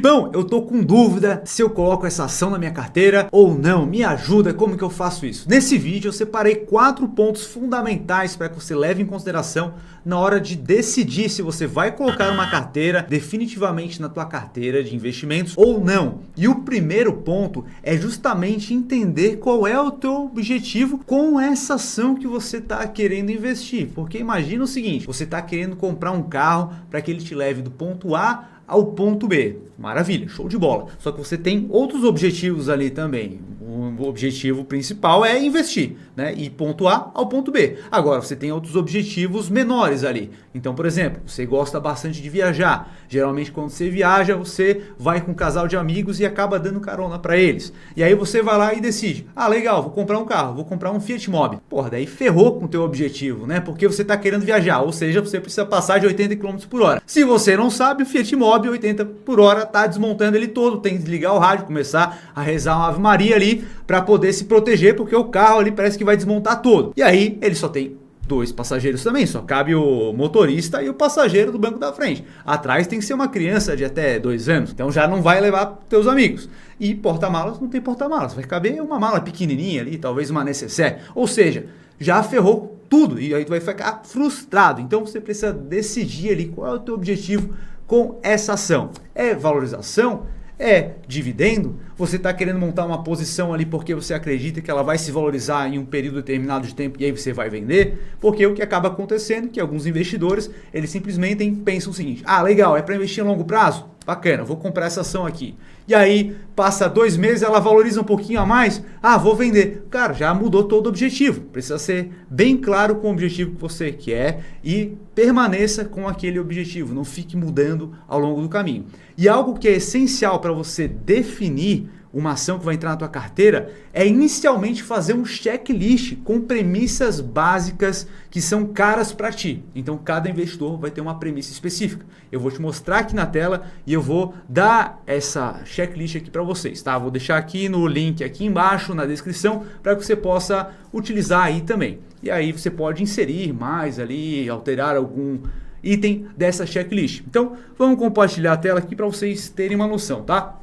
Filipão, eu tô com dúvida se eu coloco essa ação na minha carteira ou não. Me ajuda, como que eu faço isso? Nesse vídeo eu separei 4 pontos fundamentais para que você leve em consideração na hora de decidir se você vai colocar uma carteira definitivamente na tua carteira de investimentos ou não. E o primeiro ponto é justamente entender qual é o teu objetivo com essa ação que você está querendo investir. Porque imagina o seguinte, você está querendo comprar um carro para que ele te leve do ponto A ao ponto B. Maravilha, show de bola. Só que você tem outros objetivos ali também. O objetivo principal é investir, né? E ponto A ao ponto B. Agora, você tem outros objetivos menores ali. Então, por exemplo, você gosta bastante de viajar. Geralmente, quando você viaja, você vai com um casal de amigos e acaba dando carona para eles. E aí você vai lá e decide. Ah, legal, vou comprar um carro, vou comprar um Fiat Mobi. Porra, daí ferrou com o teu objetivo, né? Porque você está querendo viajar, ou seja, você precisa passar de 80 km por hora. Se você não sabe, o Fiat Mobi 80 por hora tá desmontando ele todo, tem que desligar o rádio, começar a rezar uma Ave Maria ali para poder se proteger, porque o carro ali parece que vai desmontar todo. E aí ele só tem 2 passageiros também, só cabe o motorista e o passageiro do banco da frente. Atrás tem que ser uma criança de até 2 anos, então já não vai levar teus amigos. E porta-malas, não tem porta-malas, vai caber uma mala pequenininha ali, talvez uma nécessaire. Ou seja, já ferrou tudo e aí tu vai ficar frustrado. Então você precisa decidir ali qual é o teu objetivo com essa ação. É valorização? É dividendo? Você está querendo montar uma posição ali porque você acredita que ela vai se valorizar em um período determinado de tempo e aí você vai vender? Porque o que acaba acontecendo é que alguns investidores, eles simplesmente pensam o seguinte: ah, legal, é para investir a longo prazo? Bacana, vou comprar essa ação aqui. E aí, passa 2 meses, ela valoriza um pouquinho a mais. Ah, vou vender. Cara, já mudou todo o objetivo. Precisa ser bem claro com o objetivo que você quer e permaneça com aquele objetivo. Não fique mudando ao longo do caminho. E algo que é essencial para você definir uma ação que vai entrar na tua carteira é inicialmente fazer um checklist com premissas básicas que são caras para ti. Então cada investidor vai ter uma premissa específica. Eu vou te mostrar aqui na tela e eu vou dar essa checklist aqui para vocês, tá? Vou deixar aqui no link aqui embaixo na descrição para que você possa utilizar aí também. E aí você pode inserir mais ali, alterar algum item dessa checklist. Então vamos compartilhar a tela aqui para vocês terem uma noção, tá?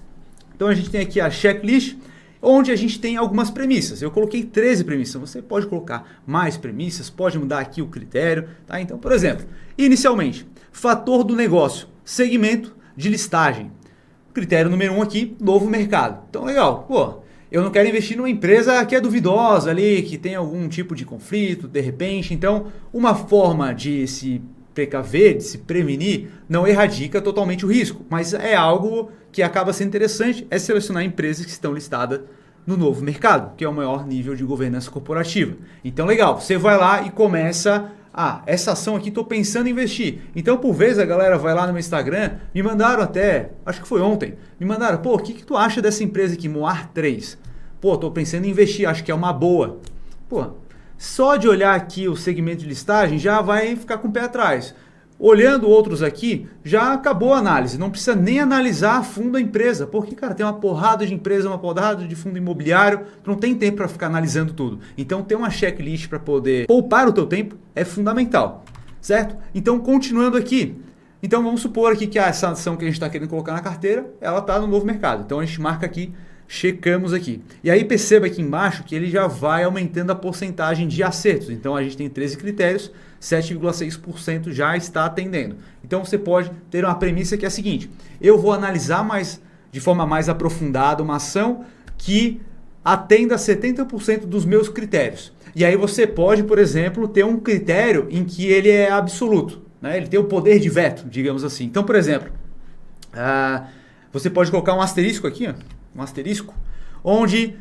Então a gente tem aqui a checklist, onde a gente tem algumas premissas. Eu coloquei 13 premissas, você pode colocar mais premissas, pode mudar aqui o critério, tá? Então, por exemplo, inicialmente, fator do negócio, segmento de listagem. Critério número 1 aqui, novo mercado. Então, legal, pô, eu não quero investir numa empresa que é duvidosa ali, que tem algum tipo de conflito, de repente. Então, uma forma de se precaver, de se prevenir, não erradica totalmente o risco, mas é algo que acaba sendo interessante, é selecionar empresas que estão listadas no novo mercado, que é o maior nível de governança corporativa. Então, legal, você vai lá e começa, essa ação aqui estou pensando em investir. Então, por vezes, a galera vai lá no meu Instagram, me mandaram até, acho que foi ontem, me mandaram, pô, o que tu acha dessa empresa aqui, Moar 3? Pô, estou pensando em investir, acho que é uma boa. Pô, só de olhar aqui o segmento de listagem já vai ficar com o pé atrás. Olhando outros aqui, já acabou a análise. Não precisa nem analisar a fundo a empresa. Porque, cara, tem uma porrada de empresa, uma porrada de fundo imobiliário. Tu não tem tempo para ficar analisando tudo. Então, ter uma checklist para poder poupar o teu tempo é fundamental. Certo? Então, continuando aqui. Então, vamos supor aqui que essa ação que a gente está querendo colocar na carteira, ela está no novo mercado. Então, a gente marca aqui, checamos aqui. E aí perceba aqui embaixo que ele já vai aumentando a porcentagem de acertos. Então a gente tem 13 critérios, 7,6% já está atendendo. Então você pode ter uma premissa que é a seguinte: eu vou analisar de forma mais aprofundada uma ação que atenda 70% dos meus critérios. E aí você pode, por exemplo, ter um critério em que ele é absoluto, né? Ele tem o poder de veto, digamos assim. Então, por exemplo, você pode colocar um asterisco aqui, um asterisco, onde,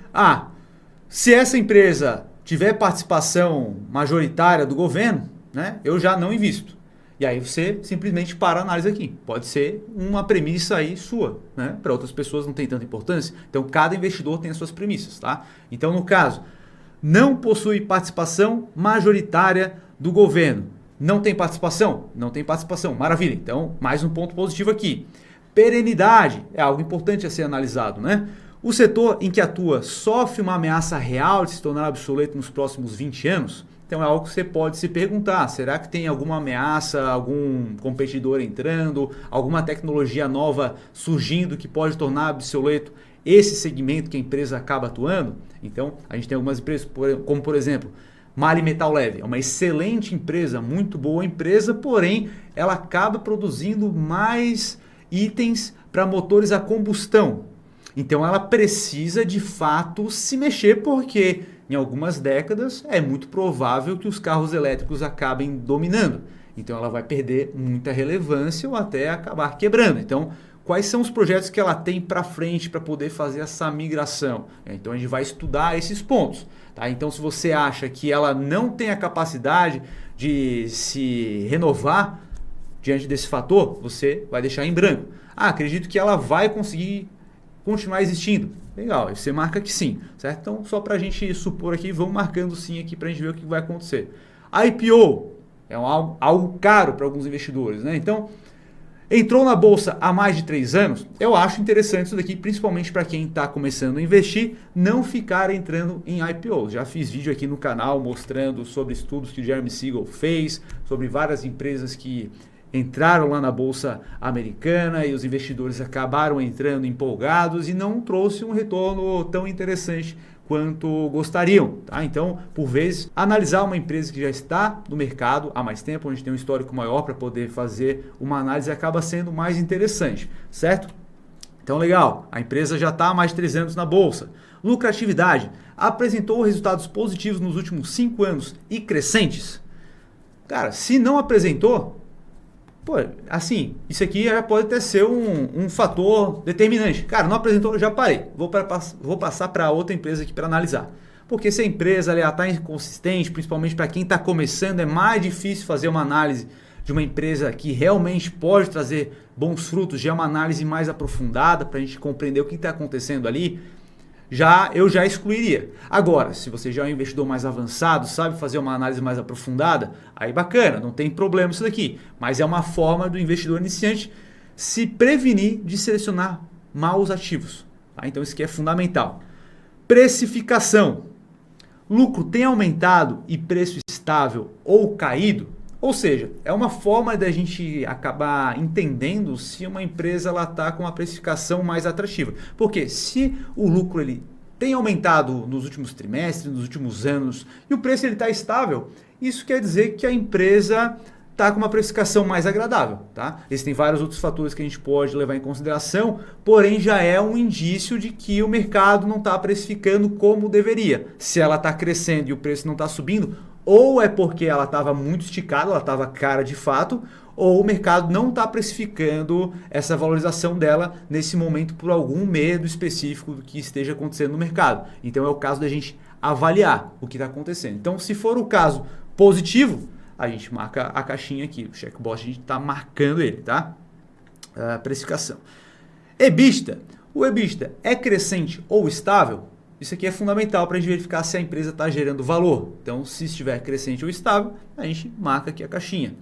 se essa empresa tiver participação majoritária do governo, né, eu já não invisto. E aí você simplesmente para a análise aqui. Pode ser uma premissa aí sua, né? Para outras pessoas não tem tanta importância. Então cada investidor tem as suas premissas, tá? Então no caso, não possui participação majoritária do governo. Não tem participação? Não tem participação. Maravilha. Então mais um ponto positivo aqui. Perenidade é algo importante a ser analisado, né? O setor em que atua sofre uma ameaça real de se tornar obsoleto nos próximos 20 anos? Então é algo que você pode se perguntar, será que tem alguma ameaça, algum competidor entrando, alguma tecnologia nova surgindo que pode tornar obsoleto esse segmento que a empresa acaba atuando? Então a gente tem algumas empresas, como por exemplo, MAHLE Metal Leve, é uma excelente empresa, muito boa empresa, porém ela acaba produzindo mais itens para motores a combustão. Então ela precisa de fato se mexer, porque em algumas décadas é muito provável que os carros elétricos acabem dominando. Então ela vai perder muita relevância ou até acabar quebrando. Então quais são os projetos que ela tem para frente para poder fazer essa migração? Então a gente vai estudar esses pontos. Tá? Então se você acha que ela não tem a capacidade de se renovar diante desse fator, você vai deixar em branco. Acredito que ela vai conseguir continuar existindo. Legal, você marca que sim, certo? Então, só para a gente supor aqui, vamos marcando sim aqui para a gente ver o que vai acontecer. IPO é algo caro para alguns investidores, né? Então, entrou na bolsa há mais de 3 anos, eu acho interessante isso daqui, principalmente para quem está começando a investir, não ficar entrando em IPOs. Já fiz vídeo aqui no canal mostrando sobre estudos que o Jeremy Siegel fez, sobre várias empresas que entraram lá na bolsa americana e os investidores acabaram entrando empolgados e não trouxe um retorno tão interessante quanto gostariam. Tá? Então, por vezes, analisar uma empresa que já está no mercado há mais tempo, onde tem um histórico maior para poder fazer uma análise, acaba sendo mais interessante, certo? Então, legal, a empresa já está há mais de 3 anos na bolsa. Lucratividade, apresentou resultados positivos nos últimos 5 anos e crescentes? Cara, se não apresentou, pô, assim, isso aqui já pode até ser um fator determinante. Cara, não apresentou, já parei. Vou passar para outra empresa aqui para analisar. Porque se a empresa está inconsistente, principalmente para quem está começando, é mais difícil fazer uma análise de uma empresa que realmente pode trazer bons frutos, já é uma análise mais aprofundada para a gente compreender o que está acontecendo ali. Eu já excluiria. Agora, se você já é um investidor mais avançado, sabe fazer uma análise mais aprofundada, aí bacana, não tem problema isso daqui. Mas é uma forma do investidor iniciante se prevenir de selecionar maus ativos. Tá? Então isso aqui é fundamental. Precificação. Lucro tem aumentado e preço estável ou caído? Ou seja, é uma forma da gente acabar entendendo se uma empresa está com uma precificação mais atrativa. Porque se o lucro ele tem aumentado nos últimos trimestres, nos últimos anos, e o preço está estável, isso quer dizer que a empresa está com uma precificação mais agradável. Tá? Existem vários outros fatores que a gente pode levar em consideração, porém já é um indício de que o mercado não está precificando como deveria. Se ela está crescendo e o preço não está subindo, ou é porque ela estava muito esticada, ela estava cara de fato, ou o mercado não está precificando essa valorização dela nesse momento por algum medo específico do que esteja acontecendo no mercado. Então é o caso da gente avaliar o que está acontecendo. Então, se for o caso positivo, a gente marca a caixinha aqui, o checkbox a gente está marcando ele, tá? Precificação. EBITDA. O EBITDA é crescente ou estável? Isso aqui é fundamental para a gente verificar se a empresa está gerando valor. Então, se estiver crescente ou estável, a gente marca aqui a caixinha.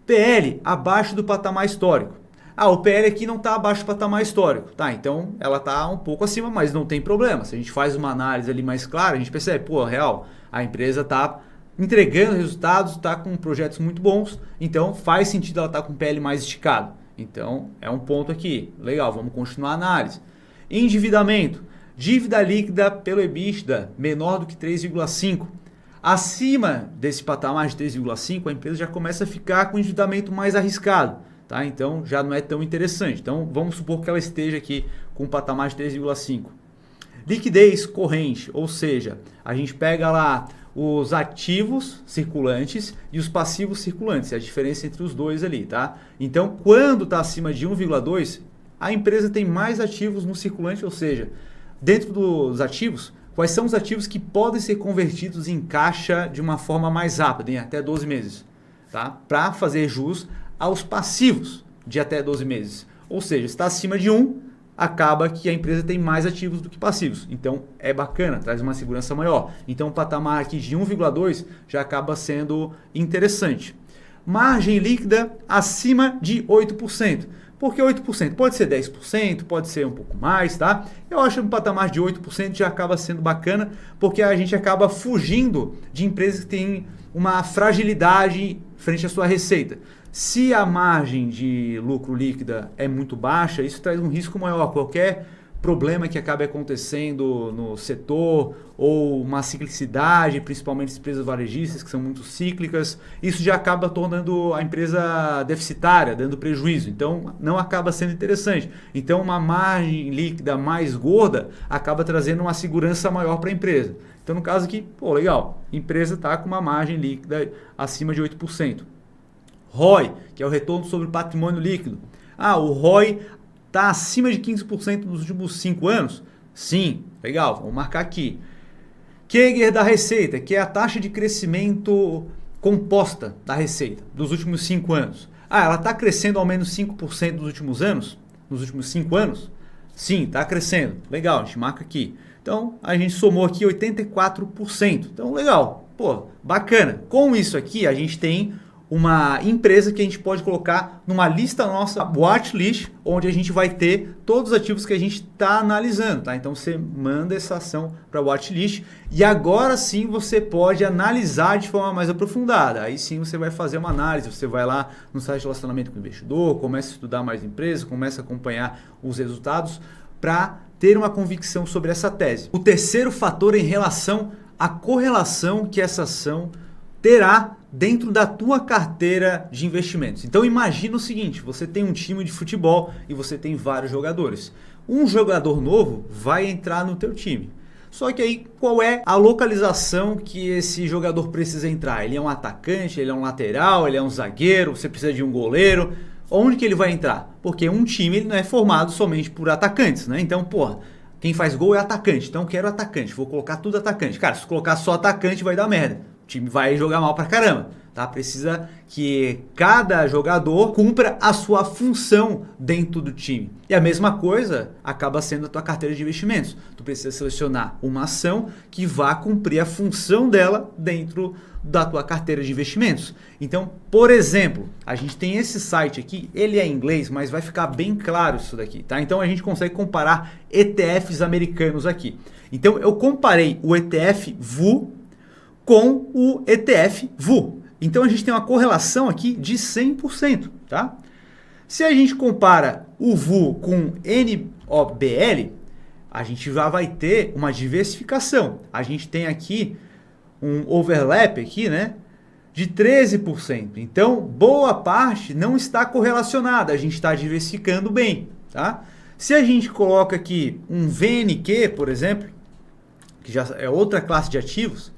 PL abaixo do patamar histórico. O PL aqui não está abaixo do patamar histórico. Tá, então ela está um pouco acima, mas não tem problema. Se a gente faz uma análise ali mais clara, a gente percebe, real, a empresa está entregando resultados, está com projetos muito bons, então faz sentido ela estar com o PL mais esticado. Então, é um ponto aqui. Legal, vamos continuar a análise. Endividamento. Dívida líquida pelo EBITDA menor do que 3,5. Acima desse patamar de 3,5, a empresa já começa a ficar com endividamento mais arriscado. Tá? Então já não é tão interessante. Então vamos supor que ela esteja aqui com um patamar de 3,5. Liquidez corrente, ou seja, a gente pega lá os ativos circulantes e os passivos circulantes, é a diferença entre os dois ali. Tá? Então quando está acima de 1,2, a empresa tem mais ativos no circulante, ou seja, dentro dos ativos, quais são os ativos que podem ser convertidos em caixa de uma forma mais rápida, em até 12 meses, tá? Para fazer jus aos passivos de até 12 meses. Ou seja, está acima de 1, acaba que a empresa tem mais ativos do que passivos. Então, é bacana, traz uma segurança maior. Então, o patamar aqui de 1,2 já acaba sendo interessante. Margem líquida acima de 8%. Por que 8%? Pode ser 10%, pode ser um pouco mais, tá? Eu acho que um patamar de 8% já acaba sendo bacana, porque a gente acaba fugindo de empresas que têm uma fragilidade frente à sua receita. Se a margem de lucro líquida é muito baixa, isso traz um risco maior. Qualquer problema que acabe acontecendo no setor ou uma ciclicidade, principalmente empresas varejistas que são muito cíclicas, isso já acaba tornando a empresa deficitária, dando prejuízo. Então não acaba sendo interessante. Então uma margem líquida mais gorda acaba trazendo uma segurança maior para a empresa. Então no caso aqui, pô, legal, a empresa está com uma margem líquida acima de 8%. ROI, que é o retorno sobre o patrimônio líquido. O ROI está acima de 15% nos últimos 5 anos? Sim, legal, vamos marcar aqui. CAGR da receita, que é a taxa de crescimento composta da receita dos últimos 5 anos. Ela está crescendo ao menos 5% nos últimos anos? Nos últimos 5 anos? Sim, está crescendo. Legal, a gente marca aqui. Então, a gente somou aqui 84%. Então, legal. Pô, bacana. Com isso aqui, a gente tem uma empresa que a gente pode colocar numa lista nossa watchlist, onde a gente vai ter todos os ativos que a gente está analisando, tá? Então você manda essa ação para a watchlist e agora sim você pode analisar de forma mais aprofundada. Aí sim você vai fazer uma análise, você vai lá no site de relacionamento com o investidor, começa a estudar mais empresas, começa a acompanhar os resultados para ter uma convicção sobre essa tese. O terceiro fator é em relação à correlação que essa ação terá dentro da tua carteira de investimentos. Então imagina o seguinte, você tem um time de futebol e você tem vários jogadores. Um jogador novo vai entrar no teu time. Só que aí qual é a localização que esse jogador precisa entrar? Ele é um atacante, ele é um lateral, ele é um zagueiro, você precisa de um goleiro. Onde que ele vai entrar? Porque um time ele não é formado somente por atacantes, né? Então, quem faz gol é atacante. Então, eu quero atacante, vou colocar tudo atacante. Cara, se colocar só atacante vai dar merda. O time vai jogar mal pra caramba, tá? Precisa que cada jogador cumpra a sua função dentro do time. E a mesma coisa acaba sendo a tua carteira de investimentos. Tu precisa selecionar uma ação que vá cumprir a função dela dentro da tua carteira de investimentos. Então, por exemplo, a gente tem esse site aqui, ele é em inglês, mas vai ficar bem claro isso daqui, tá? Então a gente consegue comparar ETFs americanos aqui. Então eu comparei o ETF VU com o ETF VU. Então a gente tem uma correlação aqui de 100%, tá? Se a gente compara o VU com NOBL, a gente já vai ter uma diversificação. A gente tem aqui um overlap aqui, né, de 13%. Então, boa parte não está correlacionada. A gente está diversificando bem, tá? Se a gente coloca aqui um VNQ, por exemplo, que já é outra classe de ativos,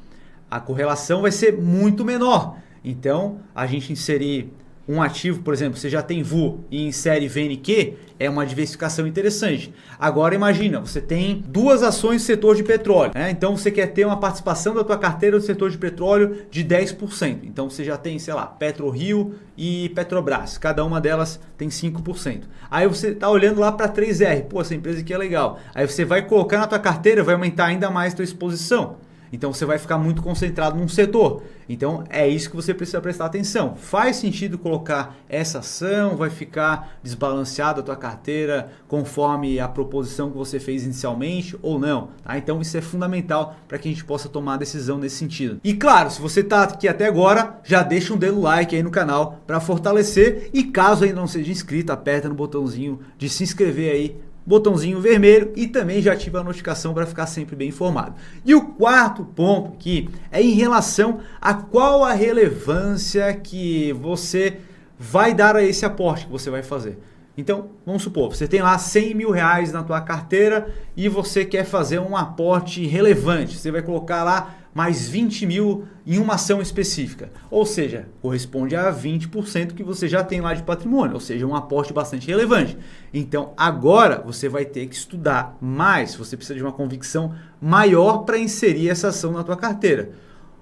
a correlação vai ser muito menor. Então, a gente inserir um ativo, por exemplo, você já tem VU e insere VNQ, é uma diversificação interessante. Agora imagina, você tem duas ações do setor de petróleo, né? Então você quer ter uma participação da tua carteira do setor de petróleo de 10%. Então você já tem, sei lá, PetroRio e Petrobras, cada uma delas tem 5%. Aí você está olhando lá para 3R, pô, essa empresa aqui é legal. Aí você vai colocar na tua carteira, vai aumentar ainda mais a tua exposição. Então você vai ficar muito concentrado num setor. Então é isso que você precisa prestar atenção. Faz sentido colocar essa ação? Vai ficar desbalanceada a tua carteira conforme a proposição que você fez inicialmente ou não? Tá? Então isso é fundamental para que a gente possa tomar a decisão nesse sentido. E claro, se você está aqui até agora, já deixa um dedo like aí no canal para fortalecer. E caso ainda não seja inscrito, aperta no botãozinho de se inscrever aí, botãozinho vermelho, e também já ativa a notificação para ficar sempre bem informado. E o quarto ponto aqui é em relação a qual a relevância que você vai dar a esse aporte que você vai fazer. Então, vamos supor, você tem lá 100 mil reais na tua carteira e você quer fazer um aporte relevante. Você vai colocar lá mais 20 mil em uma ação específica. Ou seja, corresponde a 20% que você já tem lá de patrimônio. Ou seja, um aporte bastante relevante. Então, agora você vai ter que estudar mais. Você precisa de uma convicção maior para inserir essa ação na tua carteira.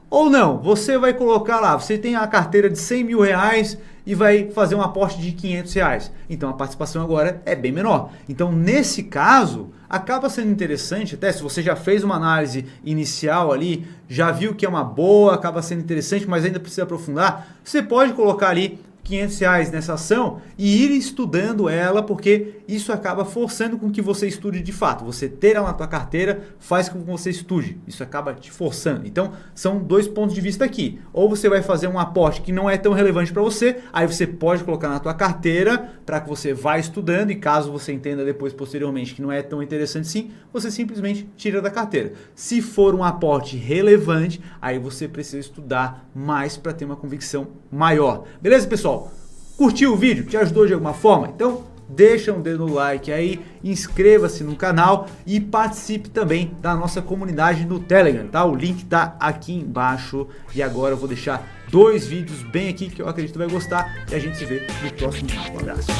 Ou não, você vai colocar lá, você tem a carteira de 100 mil reais e vai fazer um aporte de 500 reais. Então a participação agora é bem menor. Então nesse caso, acaba sendo interessante, até se você já fez uma análise inicial ali, já viu que é uma boa, acaba sendo interessante, mas ainda precisa aprofundar, você pode colocar ali R$500 nessa ação e ir estudando ela, porque isso acaba forçando com que você estude de fato. Você ter ela na tua carteira faz com que você estude, isso acaba te forçando. Então são dois pontos de vista aqui. Ou você vai fazer um aporte que não é tão relevante para você, aí você pode colocar na tua carteira para que você vá estudando, e caso você entenda depois posteriormente que não é tão interessante assim, você simplesmente tira da carteira. Se for um aporte relevante, aí você precisa estudar mais para ter uma convicção maior. Beleza, pessoal? Curtiu o vídeo? Te ajudou de alguma forma? Então deixa um dedo no like aí, inscreva-se no canal e participe também da nossa comunidade no Telegram, tá? O link tá aqui embaixo. E agora eu vou deixar 2 vídeos bem aqui que eu acredito que vai gostar, e a gente se vê no próximo vídeo. Um abraço.